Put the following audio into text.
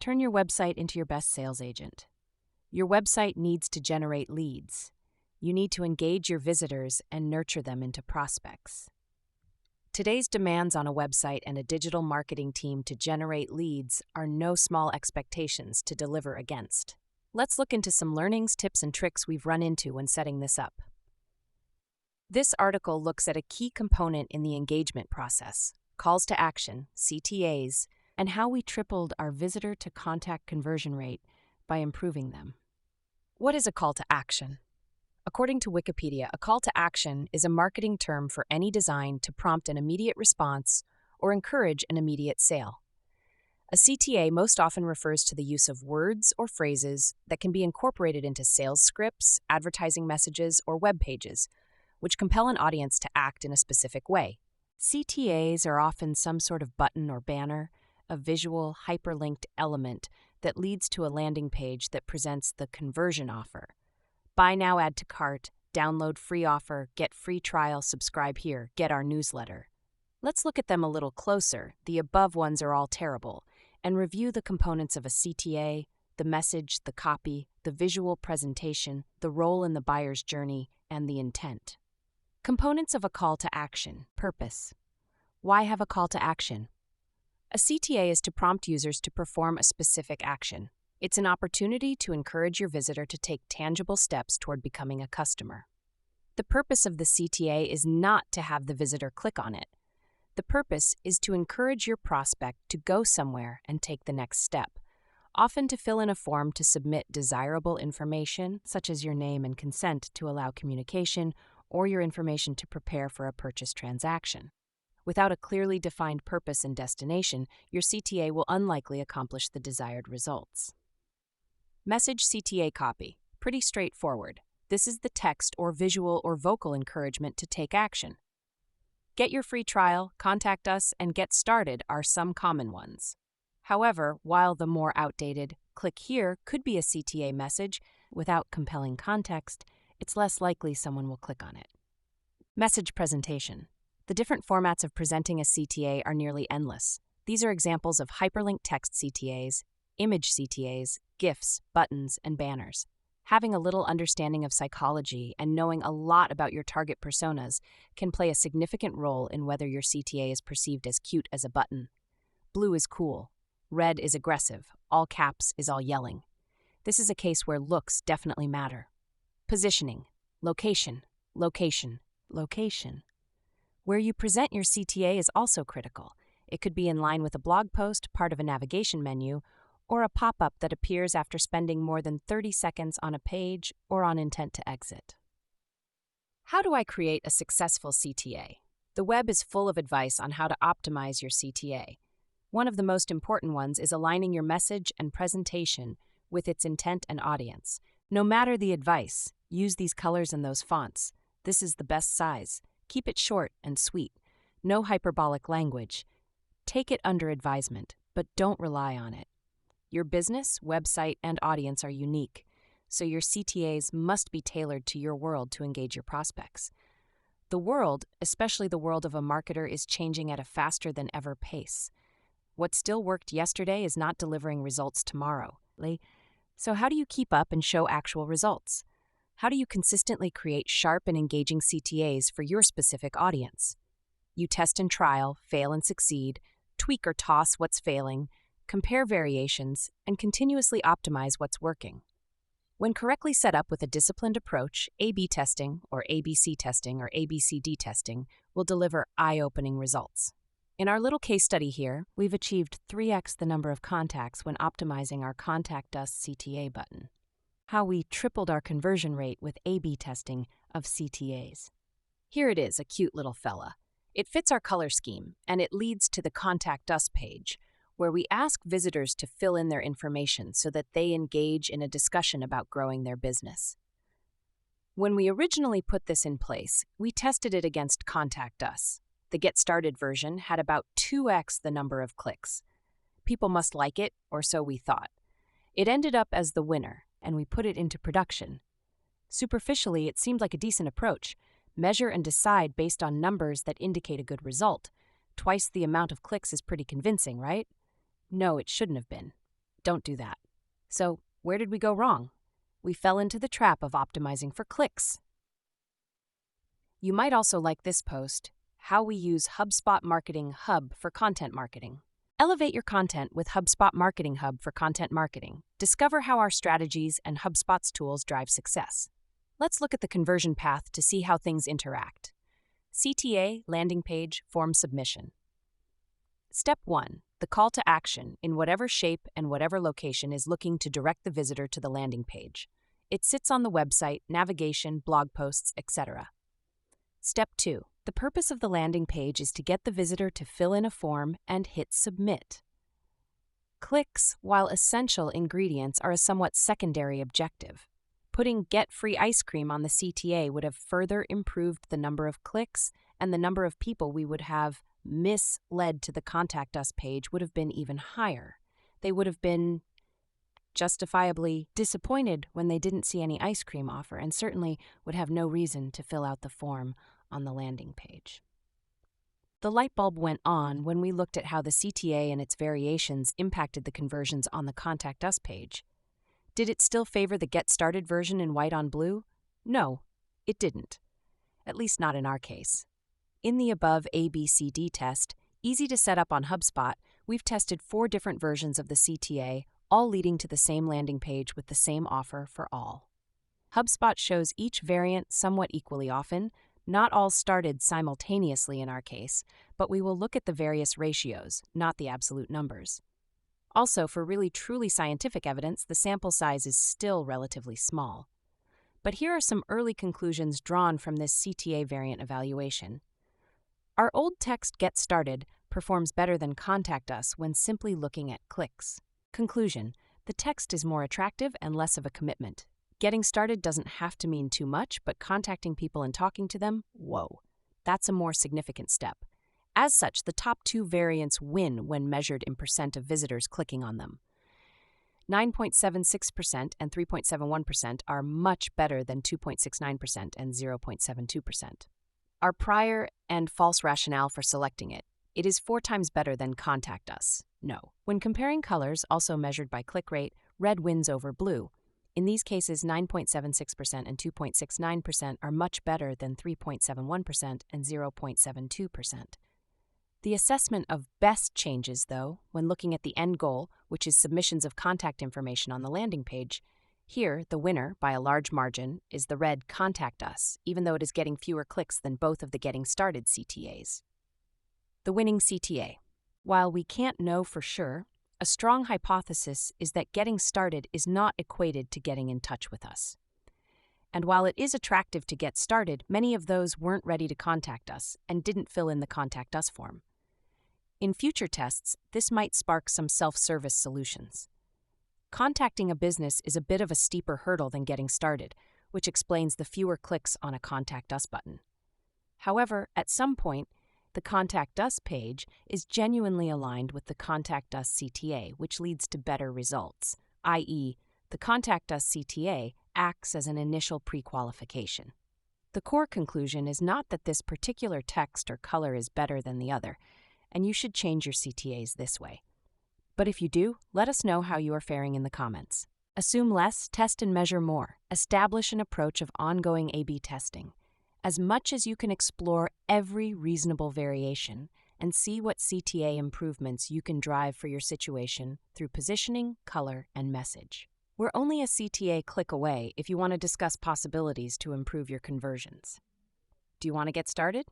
Turn your website into your best sales agent. Your website needs to generate leads. You need to engage your visitors and nurture them into prospects. Today's demands on a website and a digital marketing team to generate leads are no small expectations to deliver against. Let's look into some learnings, tips, and tricks we've run into when setting this up. This article looks at a key component in the engagement process, calls to action, CTAs, and how we tripled our visitor-to-contact conversion rate by improving them. What is a call to action? According to Wikipedia, a call to action is a marketing term for any design to prompt an immediate response or encourage an immediate sale. A CTA most often refers to the use of words or phrases that can be incorporated into sales scripts, advertising messages, or web pages, which compel an audience to act in a specific way. CTAs are often some sort of button or banner, a visual, hyperlinked element that leads to a landing page that presents the conversion offer. Buy now, add to cart, download free offer, get free trial, subscribe here, get our newsletter. Let's look at them a little closer. The above ones are all terrible, and review the components of a CTA, the message, the copy, the visual presentation, the role in the buyer's journey, and the intent. Components of a call to action. Purpose. Why have a call to action? A CTA is to prompt users to perform a specific action. It's an opportunity to encourage your visitor to take tangible steps toward becoming a customer. The purpose of the CTA is not to have the visitor click on it. The purpose is to encourage your prospect to go somewhere and take the next step, often to fill in a form to submit desirable information, such as your name and consent to allow communication, or your information to prepare for a purchase transaction. Without a clearly defined purpose and destination, your CTA will unlikely accomplish the desired results. Message CTA copy. Pretty straightforward. This is the text or visual or vocal encouragement to take action. Get your free trial, contact us, and get started are some common ones. However, while the more outdated click here could be a CTA message, without compelling context, it's less likely someone will click on it. Message presentation. The different formats of presenting a CTA are nearly endless. These are examples of hyperlinked text CTAs, image CTAs, GIFs, buttons, and banners. Having a little understanding of psychology and knowing a lot about your target personas can play a significant role in whether your CTA is perceived as cute as a button. Blue is cool. Red is aggressive. All caps is all yelling. This is a case where looks definitely matter. Positioning. Location. Location. Location. Where you present your CTA is also critical. It could be in line with a blog post, part of a navigation menu, or a pop-up that appears after spending more than 30 seconds on a page or on intent to exit. How do I create a successful CTA? The web is full of advice on how to optimize your CTA. One of the most important ones is aligning your message and presentation with its intent and audience. No matter the advice, use these colors and those fonts. This is the best size. Keep it short and sweet. No hyperbolic language. Take it under advisement, but don't rely on it. Your business, website, and audience are unique, so your CTAs must be tailored to your world to engage your prospects. The world, especially the world of a marketer, is changing at a faster than ever pace. What still worked yesterday is not delivering results tomorrow. So how do you keep up and show actual results? How do you consistently create sharp and engaging CTAs for your specific audience? You test and trial, fail and succeed, tweak or toss what's failing, compare variations, and continuously optimize what's working. When correctly set up with a disciplined approach, A/B testing, or ABC testing, or ABCD testing will deliver eye-opening results. In our little case study here, we've achieved 3x the number of contacts when optimizing our Contact Us CTA button. How we tripled our conversion rate with A/B testing of CTAs. Here it is, a cute little fella. It fits our color scheme, and it leads to the Contact Us page, where we ask visitors to fill in their information so that they engage in a discussion about growing their business. When we originally put this in place, we tested it against Contact Us. The Get Started version had about 2x the number of clicks. People must like it, or so we thought. It ended up as the winner, and we put it into production. Superficially, it seemed like a decent approach. Measure and decide based on numbers that indicate a good result. Twice the amount of clicks is pretty convincing, right? No, it shouldn't have been. Don't do that. So, where did we go wrong? We fell into the trap of optimizing for clicks. You might also like this post, How We Use HubSpot Marketing Hub for Content Marketing. Elevate your content with HubSpot Marketing Hub for content marketing. Discover how our strategies and HubSpot's tools drive success. Let's look at the conversion path to see how things interact. CTA, landing page, form submission. Step 1. The call to action, in whatever shape and whatever location, is looking to direct the visitor to the landing page. It sits on the website, navigation, blog posts, etc. Step 2. The purpose of the landing page is to get the visitor to fill in a form and hit submit. Clicks, while essential ingredients, are a somewhat secondary objective. Putting Get Free Ice Cream on the CTA would have further improved the number of clicks, and the number of people we would have misled to the Contact Us page would have been even higher. They would have been justifiably disappointed when they didn't see any ice cream offer, and certainly would have no reason to fill out the form on the landing page. The light bulb went on when we looked at how the CTA and its variations impacted the conversions on the Contact Us page. Did it still favor the Get Started version in white on blue? No, it didn't. At least not in our case. In the above ABCD test, easy to set up on HubSpot, we've tested 4 different versions of the CTA, all leading to the same landing page with the same offer for all. HubSpot shows each variant somewhat equally often. Not all started simultaneously in our case, but we will look at the various ratios, not the absolute numbers. Also, for really truly scientific evidence, the sample size is still relatively small. But here are some early conclusions drawn from this CTA variant evaluation. Our old text Get Started performs better than Contact Us when simply looking at clicks. Conclusion: the text is more attractive and less of a commitment. Getting started doesn't have to mean too much, but contacting people and talking to them, whoa, that's a more significant step. As such, the top 2 variants win when measured in percent of visitors clicking on them. 9.76% and 3.71% are much better than 2.69% and 0.72%. Our prior and false rationale for selecting it: it is 4 times better than Contact Us. No. When comparing colors, also measured by click rate, red wins over blue. In these cases, 9.76% and 2.69% are much better than 3.71% and 0.72%. The assessment of best changes, though, when looking at the end goal, which is submissions of contact information on the landing page. Here, the winner, by a large margin, is the red Contact Us, even though it is getting fewer clicks than both of the Getting Started CTAs. The winning CTA. While we can't know for sure, a strong hypothesis is that getting started is not equated to getting in touch with us. And while it is attractive to get started, many of those weren't ready to contact us and didn't fill in the Contact Us form. In future tests, this might spark some self-service solutions. Contacting a business is a bit of a steeper hurdle than getting started, which explains the fewer clicks on a Contact Us button. However, at some point, the Contact Us page is genuinely aligned with the Contact Us CTA, which leads to better results, i.e., the Contact Us CTA acts as an initial pre-qualification. The core conclusion is not that this particular text or color is better than the other, and you should change your CTAs this way. But if you do, let us know how you are faring in the comments. Assume less, test and measure more. Establish an approach of ongoing A/B testing. As much as you can explore every reasonable variation and see what CTA improvements you can drive for your situation through positioning, color, and message. We're only a CTA click away if you want to discuss possibilities to improve your conversions. Do you want to get started?